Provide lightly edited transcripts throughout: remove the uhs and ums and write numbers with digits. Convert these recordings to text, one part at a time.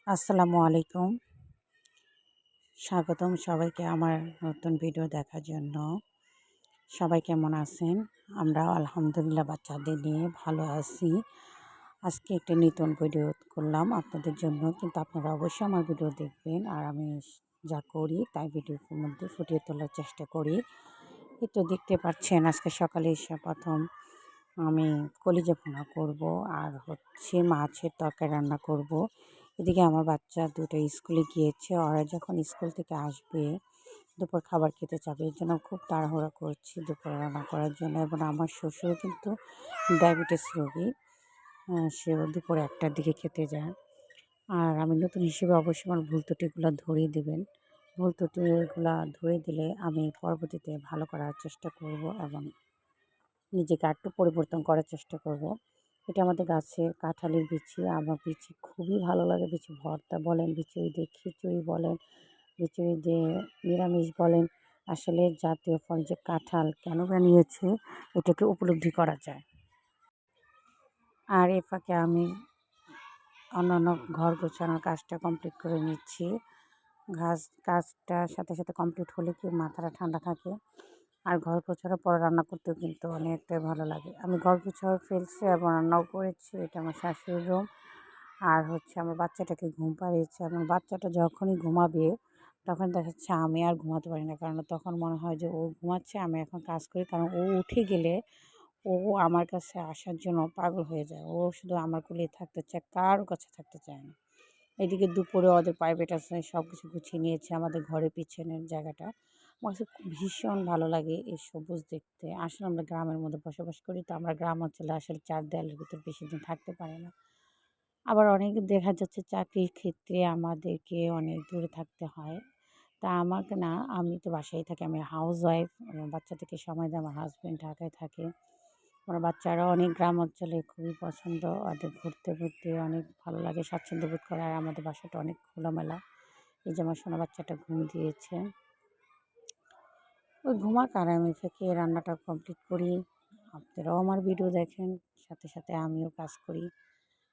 আসসালামু আলাইকুম। স্বাগতম সবাইকে আমার নতুন ভিডিও দেখার জন্য। সবাই কেমন আছেন? আমরা আলহামদুলিল্লাহ বাচ্চাদের নিয়ে ভালো আছি। আজকে একটা নতুন ভিডিও করলাম আপনাদের জন্য। কিন্তু আপনারা অবশ্যই আমার ভিডিও দেখবেন। আর আমি যা করি তাই ভিডিওর মধ্যে ফুটিয়ে তোলার চেষ্টা করি। এই তো দেখতে পাচ্ছেন আজকে সকালে এসে প্রথম আমি কলিজা ভুনা করব আর হচ্ছে মাছের তরকারি রান্না করব। এদিকে আমার বাচ্চা দুটো স্কুলে গিয়েছে। ওরা যখন স্কুল থেকে আসবে দুপুর খাবার খেতে যাবে, এর জন্য খুব তাড়াহুড়া করছি দুপুরে রান্না করার জন্য। এবং আমার শ্বশুর কিন্তু ডায়াবেটিস রোগী, সেও দুপুরে ১টার দিকে খেতে যায়। আর আমি নতুন হিসেবে অবশ্যই আমার ভুল ত্রুটিগুলো ধরিয়ে দেবেন। ভুল ত্রুটিগুলো ধরিয়ে দিলে আমি পরবর্তীতে ভালো করার চেষ্টা করব এবং নিজেকে আরেকটু পরিবর্তন করার চেষ্টা করব। এটা আমাদের গাছের কাঁঠালের বিচি। আমার বিচি খুবই ভালো লাগে। বিচি ভর্তা বলেন, বিচুড়ি দিয়ে খিচুড়ি বলেন, বিচুড়ি দিয়ে নিরামিষ বলেন। আসলে জাতীয় ফল যে কাঁঠাল কেন বানিয়েছে এটাকে উপলব্ধি করা যায়। আর এ ফাঁকে আমি অন্যান্য ঘর গোছানোর কাজটা কমপ্লিট করে নিচ্ছি। কাজটার সাথে সাথে কমপ্লিট হলে কি মাথাটা ঠান্ডা থাকে। আর ঘর গোছানোর পর রান্না করতেও কিন্তু অনেকটাই ভালো লাগে। আমি ঘর গোছাও ফেলছি এবং রান্নাও করেছি। এটা আমার শাশুড়ির রুম। আর হচ্ছে আমার বাচ্চাটাকে ঘুম পাড়িয়েছি। এবং বাচ্চাটা যখনই ঘুমাবে তখন দেখা যাচ্ছে আমি আর ঘুমাতে পারি না। কারণ তখন মনে হয় যে ও ঘুমাচ্ছে, আমি এখন কাজ করি। কারণ ও উঠে গেলে ও আমার কাছে আসার জন্য পাগল হয়ে যায়। ও শুধু আমার কোলেই থাকতে চায়, কারো কাছে থাকতে চায় না। এদিকে দুপুরে ওদের প্রাইভেট আছে, সব কিছু গুছিয়ে নিয়েছি আমাদের ঘরের পিছনের জায়গাটা। আমার কাছে ভীষণ ভালো লাগে এই সবুজ দেখতে। আসলে আমরা গ্রামের মধ্যে বসবাস করি, তো আমরা গ্রাম অঞ্চলে আসলে ৪ দেয়ালের ভিতর বেশি দিন থাকতে পারি না। আবার অনেক দেখা যাচ্ছে চাকরির ক্ষেত্রে আমাদেরকে অনেক দূরে থাকতে হয়। তা আমাকে না, আমি তো বাসায় থাকি, আমি হাউসওয়াইফ। আমার বাচ্চাদেরকে সময় দেয়, আমার হাসব্যান্ড ঢাকায় থাকে। আমার বাচ্চারাও অনেক গ্রাম অঞ্চলে খুবই পছন্দ। ওদের ঘুরতে ঘুরতে অনেক ভালো লাগে, স্বাচ্ছন্দ্য বোধ করে। আর আমাদের বাসাটা অনেক খোলামেলা। এই যে আমার সোনা বাচ্চাটা ঘুম দিয়েছে, ওই ঘুমাক আর আমি ফাঁকে রান্নাটা কমপ্লিট করি। আপনারাও আমার ভিডিও দেখেন, সাথে সাথে আমিও কাজ করি।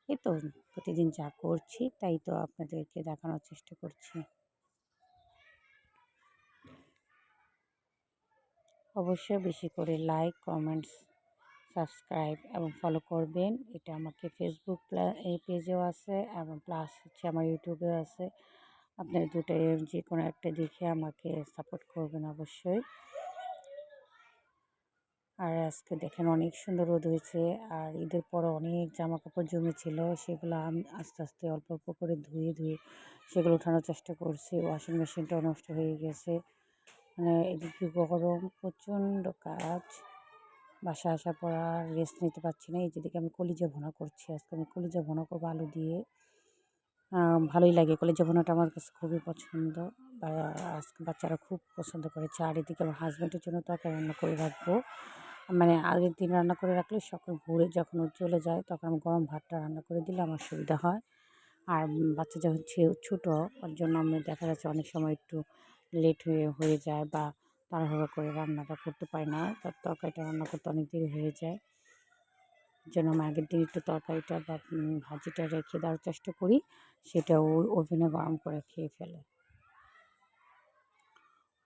এই তো প্রতিদিন যা করছি তাই তো আপনাদেরকে দেখানোর চেষ্টা করছি। অবশ্যই বেশি করে লাইক, কমেন্টস, সাবস্ক্রাইব এবং ফলো করবেন। এটা আমাকে ফেসবুক এই পেজেও আছে এবং প্লাস হচ্ছে আমার ইউটিউবেও আছে। আপনারা দুটোই যে কোনো একটা দেখে আমাকে সাপোর্ট করবেন অবশ্যই। আর আজকে দেখেন অনেক সুন্দর রোদ হয়েছে। আর ঈদের পরে অনেক জামা কাপড় জমেছিল, সেগুলো আমি আস্তে আস্তে অল্প অল্প করে ধুয়ে ধুয়ে সেগুলো ওঠানোর চেষ্টা করছি। ওয়াশিং মেশিনটাও নষ্ট হয়ে গেছে। মানে এদিকে গরম, প্রচণ্ড কাজ। বাসায় আসার পর আর রেস্ট নিতে পারছি না। এই যেদিকে আমি কলিজা ভুনা করছি, আজকে আমি কলিজা ভুনা করবো আলু দিয়ে। ভালোই লাগে, কলিজা ভুনাটা আমার কাছে খুবই পছন্দ। বা আজকে বাচ্চারা খুব পছন্দ করেছে। আর এদিকে আমার হাজব্যান্ডের জন্য তরকারি রান্না করে রাখবো। মানে আগের দিন রান্না করে রাখলে সকাল ভোরে যখন ও চলে যায় তখন আমি গরম ভাতটা রান্না করে দিলে আমার সুবিধা হয়। আর বাচ্চা যখন ছোটো, ওর জন্য আমি দেখা যাচ্ছে অনেক সময় একটু লেট হয়ে যায় বা তাড়াহুড়ো করে রান্নাটা করতে পারি না। তার তরকারিটা রান্না করতে অনেক দেরি হয়ে যায়। এর জন্য আমি আগের দিন একটু তরকারিটা বা ভাজিটা রেখে দেওয়ার চেষ্টা করি। সেটা ও ওভেনে গরম করে খেয়ে ফেলে।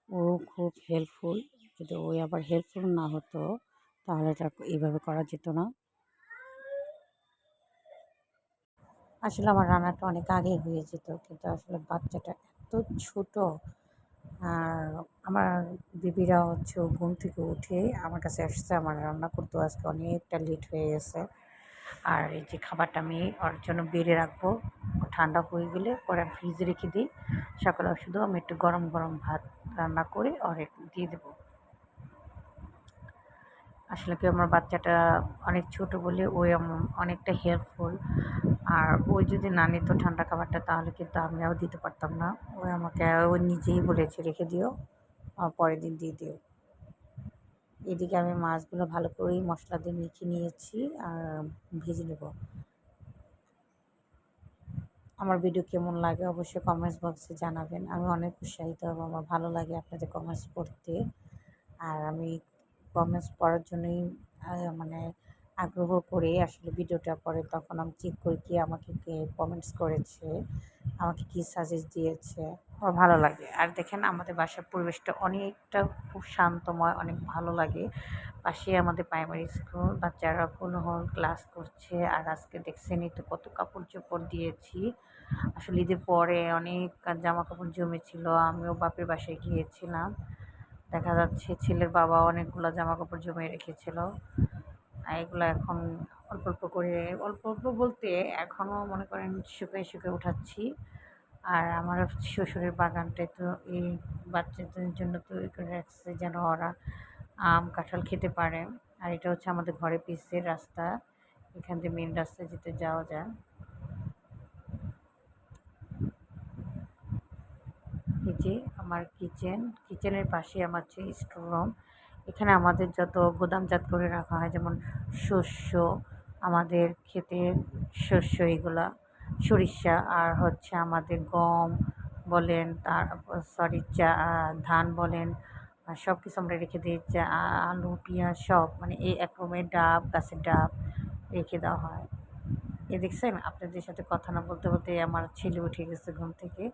ও খুব হেল্পফুল। যদি ও আবার হেল্পফুল না হতো তাহলে এটা এইভাবে করা যেত না। আসলে আমার রান্নাটা অনেক আগেই হয়ে যেত, কিন্তু আসলে বাচ্চাটা এত ছোট। আর আমার বেবিরা হচ্ছে ঘুম থেকে উঠে আমার কাছে আসছে, আমার রান্না করতেও আজকে অনেকটা লেট হয়ে গেছে। আর এই যে খাবারটা আমি ওর জন্য বেড়ে রাখবো, ঠান্ডা হয়ে গেলে পরে আমি ফ্রিজে রেখে দিই। সকালে শুধু আমি একটু গরম গরম ভাত রান্না করে ওর একটু দিয়ে দেবো। আসলে কি আমার বাচ্চাটা অনেক ছোট বলে ও অনেকটা হেল্পফুল। আর ও যদি না নিত ঠান্ডা খাবারটা তাহলে কিন্তু আমিও দিতে পারতাম না। ও আমাকে ও নিজেই বলেছে রেখে দিও, পরের দিন দিয়ে দিও। এদিকে আমি মাছগুলো ভালো করেই মশলা দিয়ে মেখে নিয়েছি আর ভেজে নেব। আমার ভিডিও কেমন লাগে অবশ্যই কমেন্টস বক্সে জানাবেন। আমি অনেক উৎসাহিত হব, আমার ভালো লাগে আপনাদের কমেন্টস পড়তে। আর আমি কমেন্টস পড়ার জন্যই মানে আগ্রহ করে আসলে ভিডিওটা করে, তখন আমি চেক করি কে আমাকে কমেন্টস করেছে, আমাকে কী সাজেস্ট দিয়েছে। আমার ভালো লাগে। আর দেখেন আমাদের বাসার পরিবেশটা অনেকটা খুব শান্তময়, অনেক ভালো লাগে। পাশেই আমাদের প্রাইমারি স্কুল, বাচ্চারা কোলাহল ক্লাস করছে। আর আজকে দেখছেনই তো কত কাপড়-চোপড় দিয়েছি। আসলে ঈদের পরে অনেক জামাকাপড় জমেছিল। আমিও বাপের বাসায় গিয়েছিলাম। দেখা যাচ্ছে ছেলের বাবা অনেকগুলো জামাকাপড় জমিয়ে রেখেছিল। এগুলো এখন অল্প অল্প করে, অল্প অল্প বলতে এখনও মনে করেন শুকিয়ে শুকিয়ে উঠাচ্ছি। আর আমার শ্বশুরের বাগানটায় তো এই বাচ্চাদের জন্য তৈরি করে রাখছে যেন ওরা আম কাঁঠাল খেতে পারে। আর এটা হচ্ছে আমাদের ঘরের পিছের রাস্তা, এখান থেকে মেন রাস্তায় যেতে যাওয়া যায়। এই যে আমার কিচেনের পাশে আমার হচ্ছে স্টোর রুম। এখানে আমাদের যত গুদামজাত করে রাখা হয়, যেমন শস্য, আমাদের ক্ষেতের শস্য এগুলা, সরিষা, আর হচ্ছে আমাদের গম বলেন, তারপর ধান বলেন, সব কিছু আমরা রেখে দিই। আলু, পেঁয়াজ সব মানে এই এক রকমের ডাব, গাছের ডাব রেখে দেওয়া হয়। দেখছেন আপনাদের সাথে কথা না বলতে বলতে আমার ছেলে উঠে গেছে ঘুম থেকে।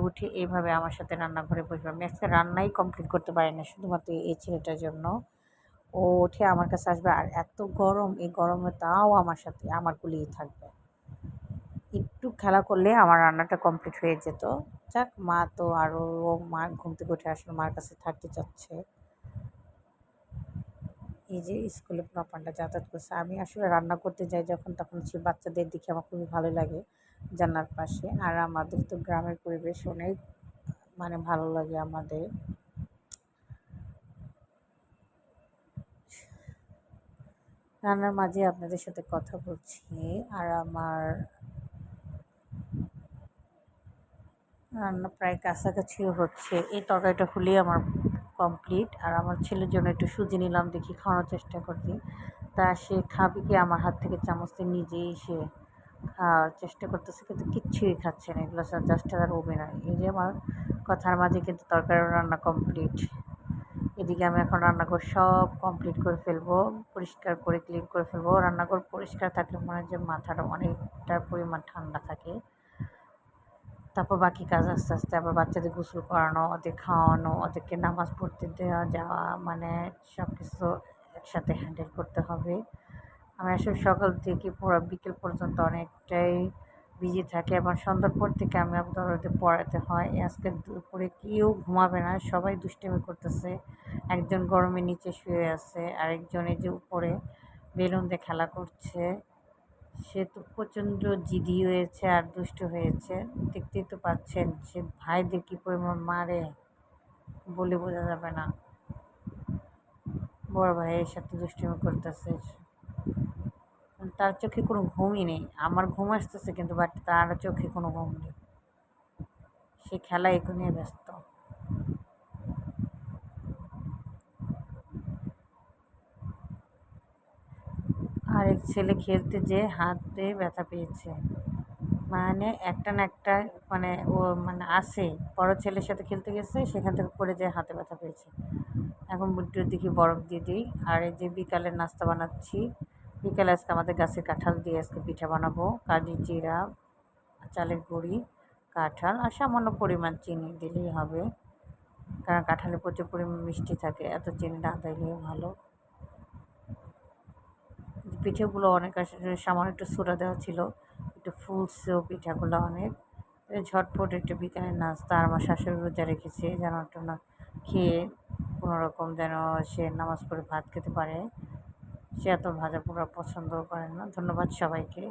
উঠে এইভাবে আমার সাথে রান্নাঘরে বসবে। আমি আজকে রান্নাই কমপ্লিট করতে পারি না শুধুমাত্র এই ছেলেটার জন্য। ও উঠে আমার কাছে আসবে, আর এত গরম, এই গরমে তাও আমার সাথে আমার কুলেই থাকবে। একটু খেলা করলে আমার রান্নাটা কমপ্লিট হয়ে যেত। যাক, মা তো আরও, মা ঘুম থেকে উঠে আসলে মার কাছে থাকতে চাচ্ছে। এই যে স্কুলে পোলাপানটা যাতায়াত করছে। আমি আসলে রান্না করতে যাই যখন, তখন সে বাচ্চাদের দেখে আমার খুবই ভালো লাগে জান্নার পাশে। আর আমাদের তো গ্রামের পরিবেশ অনেক মানে ভালো লাগে আমাদের। রান্নার মাঝে আপনাদের সাথে কথা বলছি। আর আমার রান্না প্রায় কাছাকাছিও হচ্ছে। এই তরকারিটা হলেই আমার কমপ্লিট। আর আমার ছেলের জন্য একটু সুজি নিলাম, দেখি খাওয়ানোর চেষ্টা করছি। তা সে খাবে কি আমার হাত থেকে চামচ দিয়ে নিজেই সে খাওয়ার চেষ্টা করতেছে, কিন্তু কিচ্ছুই খাচ্ছে না। এগুলো জাস্ট তার অভিনয়। এই যে আমার কথার মাঝে কিন্তু তরকারি রান্না কমপ্লিট। এদিকে আমি এখন রান্নাঘর সব কমপ্লিট করে ফেলবো, পরিষ্কার করে ক্লিন করে ফেলবো। রান্নাঘর পরিষ্কার থাকলে মনে হয় যে মাথাটা অনেকটা পরিমাণ ঠান্ডা থাকে। তারপর বাকি কাজ আস্তে আস্তে আবার বাচ্চাদের গোসল করানো, ওদের খাওয়ানো, ওদেরকে নামাজ পড়তে দেওয়া যাওয়া, মানে সব কিছু একসাথে হ্যান্ডেল করতে হবে। আমি আসলে সকাল থেকে পুরো বিকেল পর্যন্ত অনেকটাই বিজি থাকি, এবং সন্ধ্যার পর থেকে আমি আবার ওদের পড়াতে হয়। আজকে দুপুরে কেউ ঘুমাবে না, সবাই দুষ্টামি করতেছে। একজন গরমের নিচে শুয়ে আছে, আরেকজন এই যে উপরে বেলুন দিয়ে খেলা করছে। সে তো প্রচণ্ড জিদি হয়েছে আর দুষ্ট হয়েছে। দেখতেই তো পাচ্ছেন সে ভাইদের কী পরিমাণ মারে, বলে বোঝা যাবে না। বড় ভাইয়ের সাথে দুষ্টুমি করতেছে। তার চোখে কোনো ঘুমই নেই। আমার ঘুম আসতেছে কিন্তু বাট তার চোখে কোনো ঘুম নেই। সে খেলা এগো নিয়ে ব্যস্ত। আরেক ছেলে খেলতে যেয়ে হাতে ব্যথা পেয়েছে। মানে একটা না একটা মানে ও মানে আছে। বড় ছেলের সাথে খেলতে গেছে, সেখান থেকে পড়ে যেয়ে হাতে ব্যথা পেয়েছে। এখন বুড্ডুর দিকে বরফ দিয়ে দিই। আর এই যে বিকালের নাস্তা বানাচ্ছি। বিকালে আজকে আমাদের গাছের কাঁঠাল দিয়ে আজকে পিঠা বানাবো। কাজু জিরা, চালের গুঁড়ি, কাঁঠাল আর সামান্য পরিমাণ চিনি দিলেই হবে। কারণ কাঁঠালে প্রচুর পরিমাণ মিষ্টি থাকে, এত চিনি না দিলেই ভালো। পিঠেগুলো অনেক আসলে সামান্য একটু সোডা দেওয়া ছিল, একটু ফুলছেও পিঠাগুলো অনেক। ঝটপট একটু বিকালের নাস্তা। আর আমার শাশুড়ি রোজা রেখেছে যেন একটু না খেয়ে কোনোরকম যেন সে নামাজ পড়ে ভাত খেতে পারে। সে এত ভাজা পোড়া পছন্দও করে না। ধন্যবাদ সবাইকে।